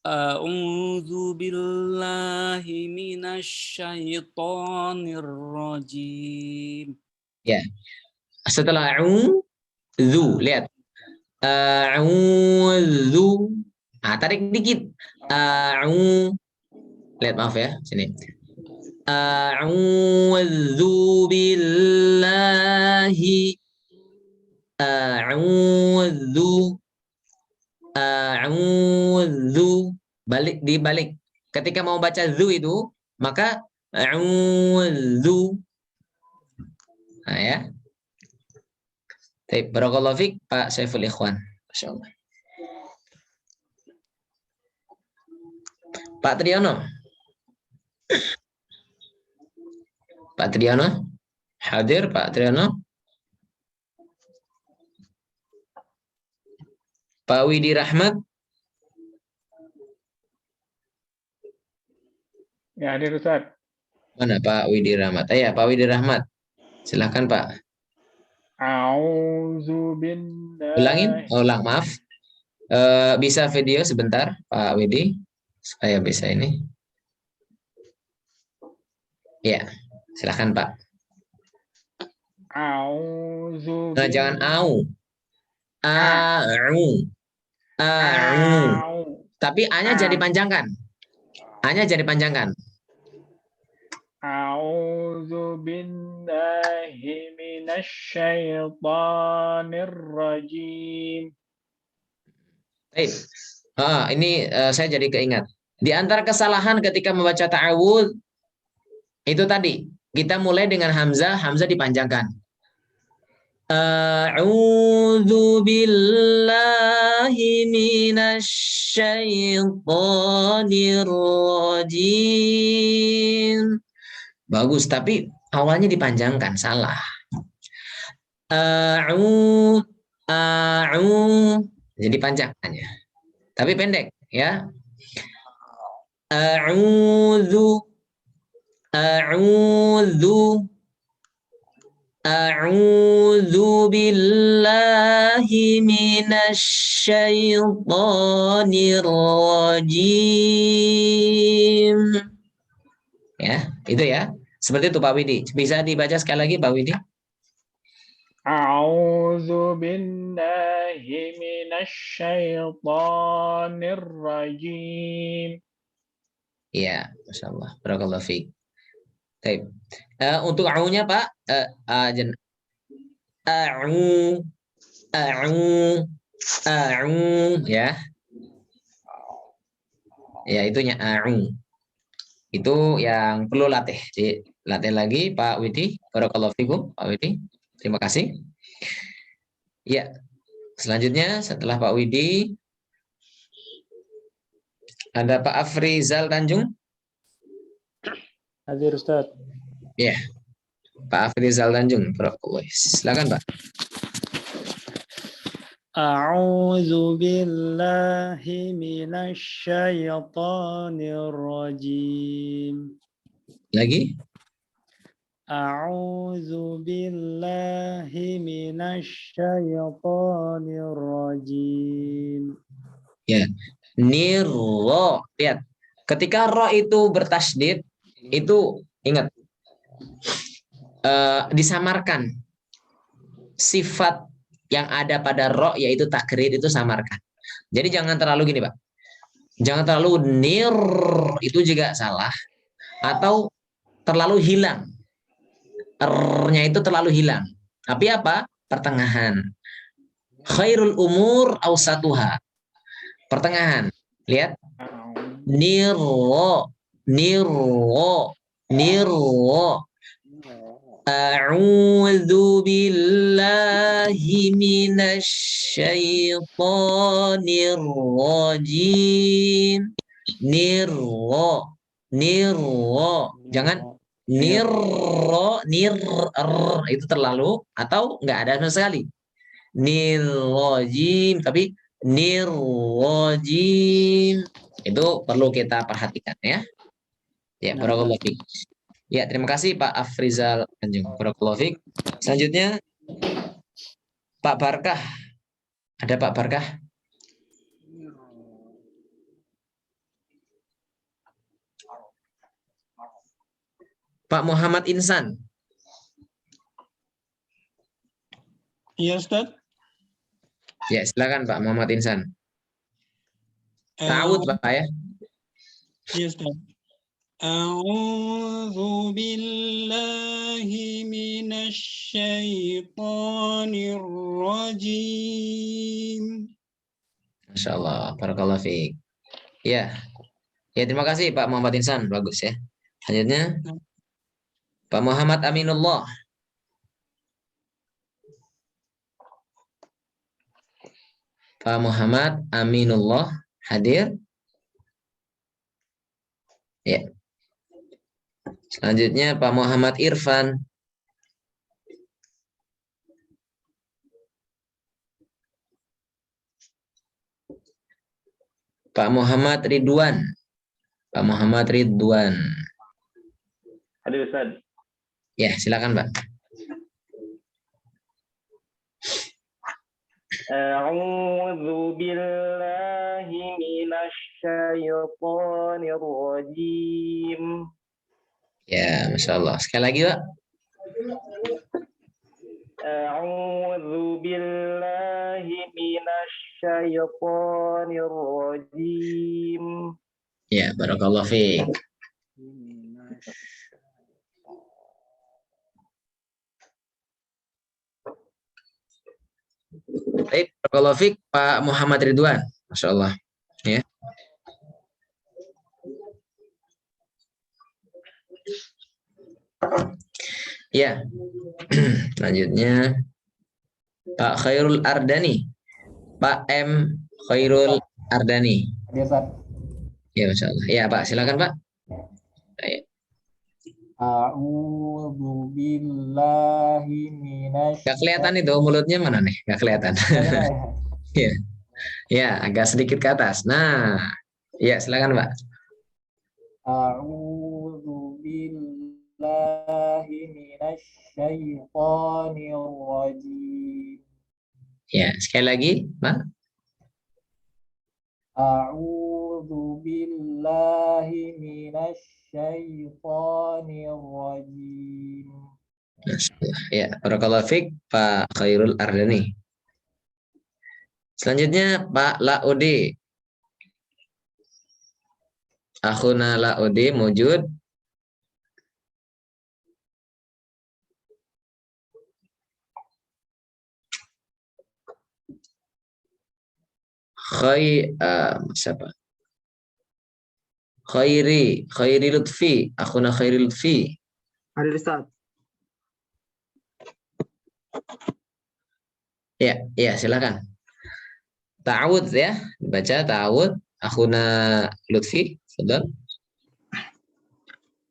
A'udzu billahi minasyaitonir rajim. Ya. Setelah a'udzu, lihat. A'udzu. Tarik dikit. Lihat, maaf ya, sini. A'udzu billahi. A'udzu. Dibalik. Ketika mau baca zu itu, maka a'udzu. Nah ya. Baik, barakallahu fiik Pak Saiful Ikhwan. Masyaallah. Pak Triyono. Pak Triyono? Hadir Pak Triyono? Pak Widi Rahmat? Ya, hadir Ustaz. Mana Pak Widi Rahmat? Ya, Pak Widi Rahmat. Silakan Pak. A'udzu billahi. Ulangin? Ulang, maaf. Bisa video sebentar Pak Widi? Supaya bisa ini. Ya, silakan Pak. A'udzu. Nah, jangan au. A'u. Tapi A-nya jadi panjangkan. A-nya jadi panjangkan. A'udzu billahi minasyaitonir rajim. Baik. Ini saya jadi keingat. Di antara kesalahan ketika membaca ta'awudz itu tadi, kita mulai dengan hamzah, hamzah dipanjangkan. A'udzu billahi minasyaitonir rajim. Bagus, tapi awalnya dipanjangkan, salah. Jadi panjangannya. Tapi pendek ya. A'udzu. A'udzu A'udzu billahi minasyaitonir rajim. Ya, itu ya. Seperti itu Pak Widi. Bisa dibaca sekali lagi Pak Widi? A'udzu billahi minasyaitonir rajim. Iya, Masya Allah. Barakallahu fiik. Baik. Untuk a'u-nya Pak, a'u, ya. Ya, itunya a'u. Itu yang perlu latih. Jadi, latih lagi Pak Widi. Barakallahu fiikum Pak Widi. Terima kasih. Ya. Selanjutnya setelah Pak Widi ada Pak Afrizal Tanjung. Hadir Ustaz. Ya. Pak Afrizal Tanjung. Silakan Pak. A'udzu billahi minasyaitonir rajim. Lagi? A'udzu billahi minasyaitonir rajim. Ya. Nirro. Lihat. Ketika ro itu bertasydid, itu ingat. Disamarkan. Sifat yang ada pada ro yaitu takrir itu samarkan. Jadi jangan terlalu gini, Pak. Jangan terlalu nir, itu juga salah. Atau terlalu hilang. R-nya itu terlalu hilang. Tapi apa? Pertengahan. Khairul umur awsatuha. Pertengahan. Lihat. Nirro. Nirro. Nirro. A'udzu billahi minasyaitonir rajim. Nirro. Nirro. Jangan nirro, itu terlalu atau nggak ada sama sekali. Nirrojim, tapi nirrojim itu perlu kita perhatikan ya. Ya, barakallahu fiik. Ya, terima kasih Pak Afrizal Tanjung. Barakallahu fiik. Selanjutnya Pak Barkah. Ada Pak Barkah? Pak Muhammad Insan. Iya, Ustaz. Ya, silakan Pak Muhammad Insan. Ta'awud Pak ya. Iya, Ustaz. A'udzu billahi minasyaitonir rajim. Masya Allah, barakallahu fiik. Ya. Ya, terima kasih Pak Muhammad Insan, bagus ya. Selanjutnya Pak Muhammad Aminullah. Pak Muhammad Aminullah hadir? Ya. Selanjutnya Pak Muhammad Irfan. Pak Muhammad Ridwan. Pak Muhammad Ridwan. Hadir Ustaz. Ya, silakan Pak. A'udzu billahi minasyaitonir rajim. Ya, Masya Allah. Sekali lagi Pak. A'udzu billahi minasyaitonir rajim. Ya, barakallahu fiik. Baik, barakallahu fiik Pak Muhammad Ridwan. Masya Allah. Ya. Ya. Selanjutnya Pak Khairul Ardani. Pak M Khairul Ardani. Ya, Masya Allah. Ya, Pak, silakan Pak. Baik. A'udzu billahi minasy. Gak kelihatan itu mulutnya mana nih? Gak kelihatan. Ya. Ya, agak sedikit ke atas. Nah, ya silakan Pak. A'udzu billahi minasy syaithanir rajim. Ya, sekali lagi, Pak. A'udzu billahi minasy syaithanir rajim. Ya, barakallahu fiik Pak Khairul Ardani. Selanjutnya Pak Laode. Akhuna Laode mujud. Siapa? Khairi Lutfi. Akhuna Khairi Lutfi. Hadir Ustaz. Ya, silakan. Ta'awud ya, baca ta'awud. Akhuna Lutfi, sudah.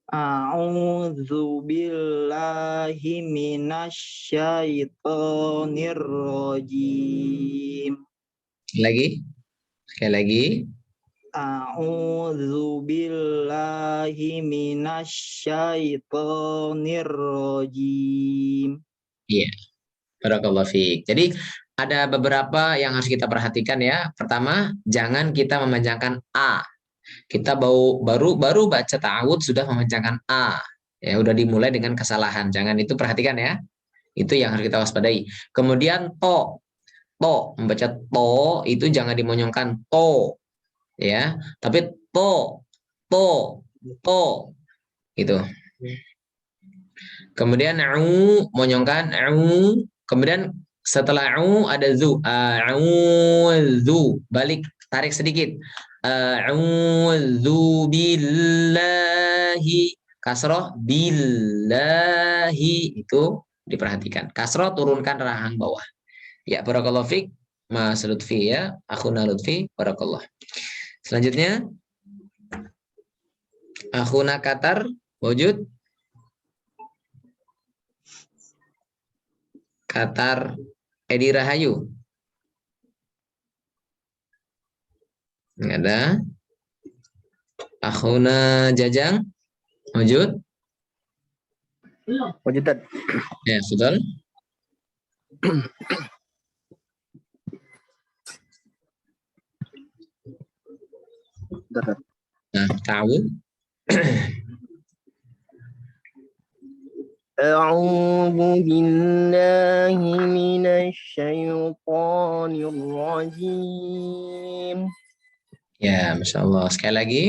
A'udzu billahi minasy syaithanir rajim. Sekali lagi. A'udzu billahi minasy syaithanir rajim. Iya. Barakallahu fiik. Jadi ada beberapa yang harus kita perhatikan ya. Pertama, jangan kita memanjangkan A. Kita baru baca ta'awud sudah memanjangkan A. Ya, udah dimulai dengan kesalahan. Jangan itu perhatikan ya. Itu yang harus kita waspadai. Kemudian to. Membaca to itu jangan dimonyongkan to. Ya, tapi to. Gitu. Kemudian monyongkan kemudian setelah ada zu, balik tarik sedikit. A'udzu billahi, kasroh billahi itu diperhatikan. Kasroh turunkan rahang bawah. Ya, barakallahu fiik Mas Lutfi ya, akhuna Lutfi, barakallah. Selanjutnya akhuna Qatar wujud. Qatar Edi Rahayu. Nggak ada. Akhuna Jajang wujud. Wujud. Ya, betul. Nah, ta'awud. A'udzu billahi minasy syaithanir rajim. Ya, Masya Allah. Sekali lagi.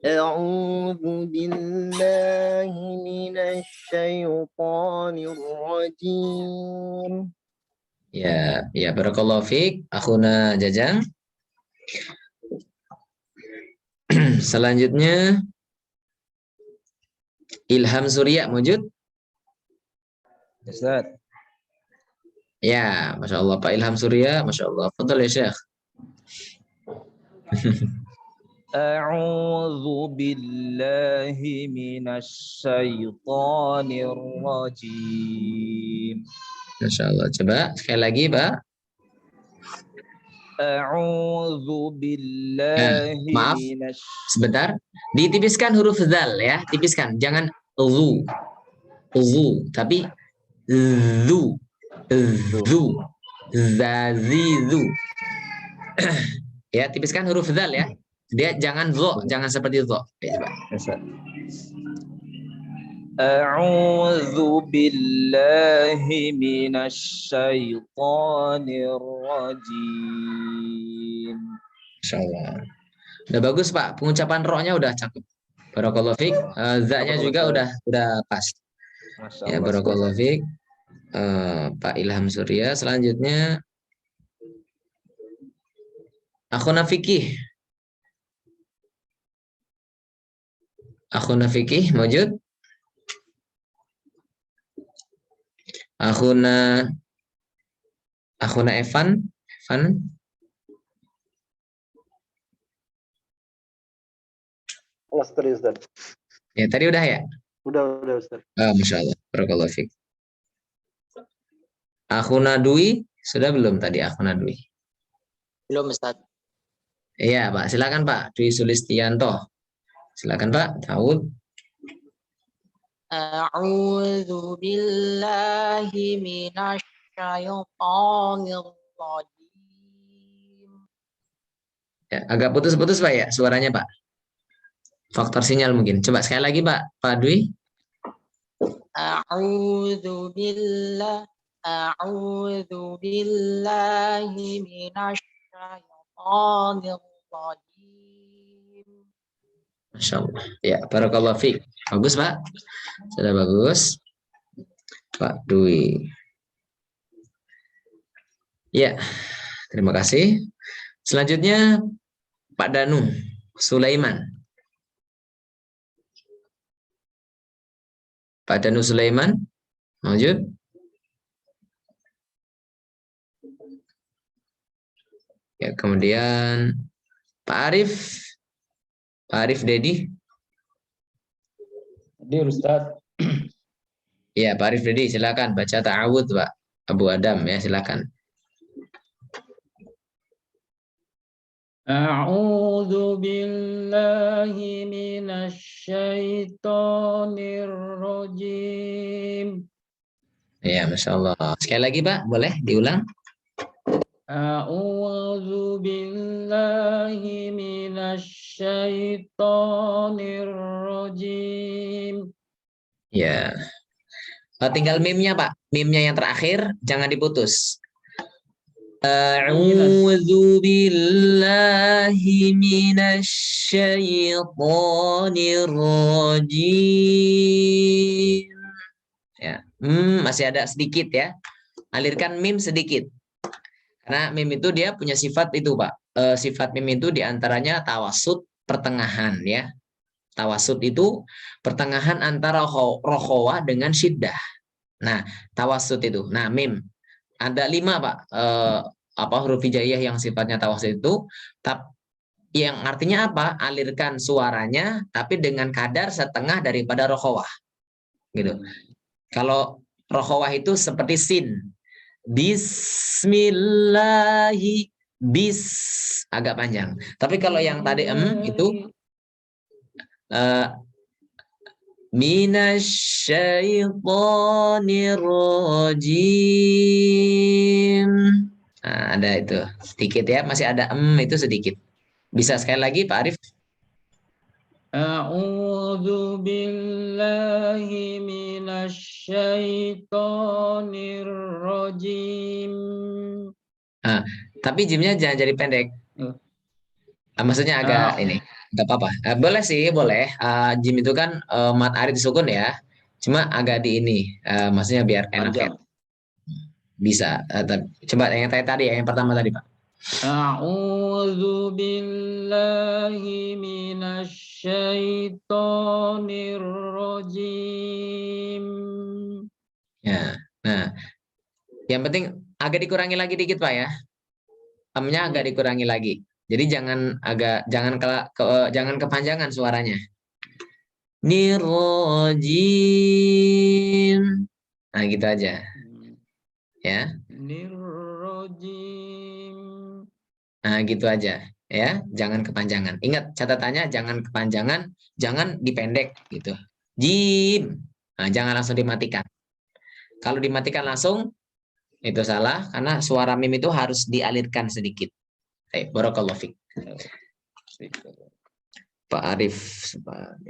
A'udzu billahi minasy syaithanir rajim. Ya, barakallahu fiik. Akhuna Jajang. Selanjutnya Ilham Surya wujud. Ustaz. Ya, Masya Allah Pak Ilham Surya, Masya Allah. Fadhal ya Syekh. A'udzu billahi minasy syaithanir rajim. Masya Allah. Coba sekali lagi Pak. A'udzu billahi maaf, sebentar. Ditipiskan huruf zal ya, tipiskan. Jangan zu, tapi zu, zazizu. Ya, tipiskan huruf zal ya. Dia jangan zo, jangan seperti zo. Coba. A'udzu billahi minasy syaithanir rajim. Masya Allah. Udah bagus Pak, pengucapan rohnya udah cakep. Barakallahu fiik. Za-nya juga udah pas. Ya, barakallahu fiik. Pak Ilham Surya. Selanjutnya Akhuna Fikih. Akhuna Fikih wujud. Akhuna Evan. Ustaz. Ya, tadi udah ya? Udah Ustaz. Masya Allah. Barakallahu fiik. Akhuna Dwi, sudah belum tadi Akhuna Dwi? Belum Ustaz. Iya, Pak. Silakan Pak. Dwi Sulistianto. Silakan Pak. Ta'awud. A'udzu billahi minasyaitonir rajim. Ya, agak putus-putus Pak ya suaranya Pak. Faktor sinyal mungkin. Coba sekali lagi Pak. Pak Dwi. A'udzu billahi minasyaitonir rajim. Masya Allah. Ya, barakallahu fiik. Bagus Pak. Sudah bagus. Pak Dwi. Ya, terima kasih. Selanjutnya Pak Danu Sulaiman. Pak Danu Sulaiman, lanjut. Ya, kemudian Pak Arif. Pak Arif Dedi. Hadir Ustaz. Ya, Pak Arif Dedi, silakan baca ta'awud Pak. Abu Adam ya, silakan. A'udzu billahi minasyaitonir rajim. Ya, Masya Allah. Sekali lagi Pak, boleh diulang? A'udzu billahi minasyaitonir rajim. Ya. Tinggal meme-nya Pak. Meme-nya yang terakhir jangan diputus. A'udzu billahi minasyaitonir rajim. Ya, masih ada sedikit ya. Alirkan mim sedikit. Karena mim itu dia punya sifat itu Pak. Sifat mim itu diantaranya tawasud pertengahan ya. Tawasud itu pertengahan antara rokhawah dengan syiddah. Nah, tawasud itu. Nah, mim. Ada 5 Pak. Huruf hijaiyah yang sifatnya tawasud itu. Yang artinya apa? Alirkan suaranya tapi dengan kadar setengah daripada rokhawah. Gitu. Kalau rokhawah itu seperti sin. Bismillahi bis agak panjang. Tapi kalau yang tadi itu minasyaitonir rajim. Nah, ada itu sedikit ya, masih ada itu sedikit. Bisa sekali lagi Pak Arif? A'udzu billahi minasyaitonir rajim. Tapi jimnya jangan jadi pendek. Maksudnya agak ini, nggak apa-apa. Boleh sih, boleh. Jim itu kan mat arid sukun ya. Cuma agak di ini, maksudnya biar enak ya. Bisa. Coba yang tadi, yang pertama tadi Pak. A'udzu billahi minasyaitonir rajim. Ya. Nah, yang penting agak dikurangi lagi dikit Pak ya. Nya agak dikurangi lagi. Jadi jangan kepanjangan suaranya. Nirrojim. Nah, gitu aja. Ya. Nirrojim. Nah, gitu aja ya, jangan kepanjangan. Ingat catatannya jangan kepanjangan, jangan dipendek gitu. Jim. Nah, jangan langsung dimatikan. Kalau dimatikan langsung itu salah karena suara mim itu harus dialirkan sedikit. Baik, barakallahu fiik. Pak Arif. Pak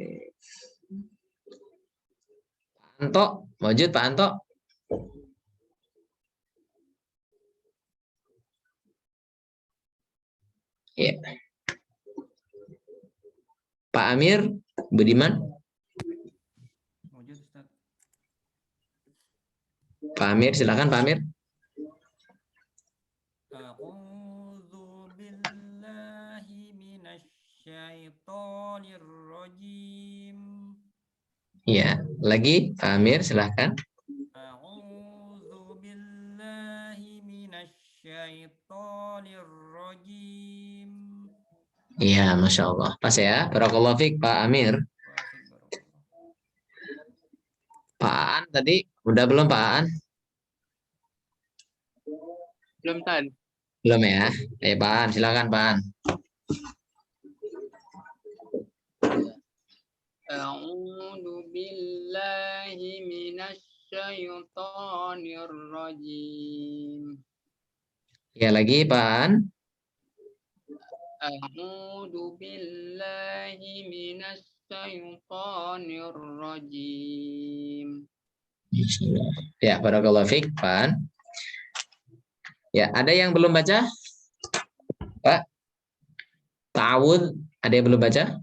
Anto, wujud Pak Anto. Ya. Pak Amir Budiman. Pak Amir, silakan Pak Amir. A'udzu billahi minasyaitonir rajim. Ya, lagi Pak Amir, silakan. A'udzu billahi minasyaitonir rajim. Iya, Masya Allah. Pas ya, barakallahu fiik Pak Amir. Pak Aan tadi, udah belum Pak Aan? Belum Tan. Belum ya? Pak Aan, silakan Pak Aan. A'udzu billahi minasyaitonir rajim. Ya, lagi Pak An. A'udzu billahi minasyaitonir rajim. Ya, barakallahu fiik, Pak An. Ya, ada yang belum baca? Pak? Ta'awudz, ada yang belum baca?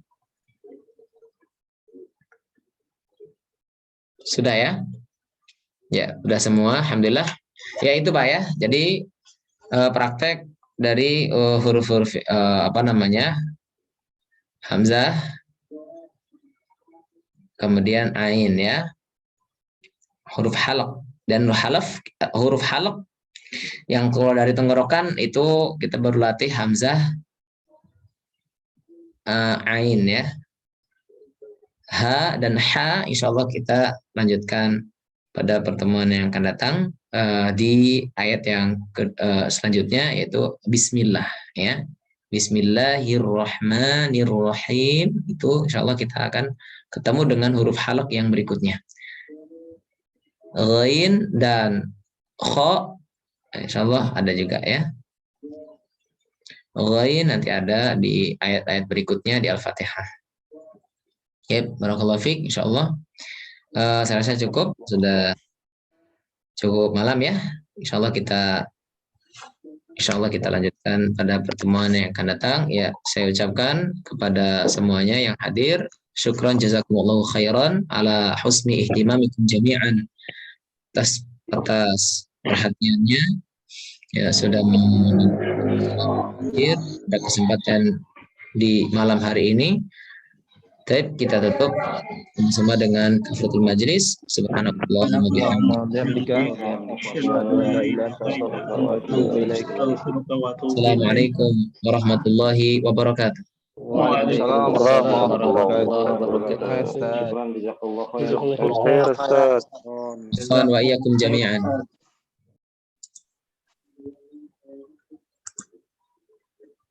Sudah ya? Ya, sudah semua, alhamdulillah. Ya itu Pak ya. Jadi praktek dari huruf-huruf hamzah, kemudian ain ya, huruf halaq dan huruf halaq yang keluar dari tenggorokan itu kita baru latih hamzah, ain ya, ha dan ha. Insya Allah kita lanjutkan pada pertemuan yang akan datang di ayat yang selanjutnya, yaitu Bismillah ya. Bismillahirrahmanirrahim. Itu insya Allah kita akan ketemu dengan huruf halaq yang berikutnya. Ghain dan kha insya Allah ada juga ya. Ghain nanti ada di ayat-ayat berikutnya di Al-Fatihah. Ya, barakallahu fiik. Insya Allah saya rasa cukup, sudah cukup malam ya. Insya Allah kita lanjutkan pada pertemuan yang akan datang. Ya, saya ucapkan kepada semuanya yang hadir, syukran jazakumullahu khairan ala husni ihtimamikum jami'an, atas perhatiannya ya, sudah hadir pada kesempatan di malam hari ini. Baik, kita tutup bersama dengan kafaratul majlis. Subhanallah wa bihamdihi. Assalamualaikum warahmatullahi wabarakatuh. Waalaikumsalam warahmatullahi wabarakatuh. Wa iyyakum jami'an.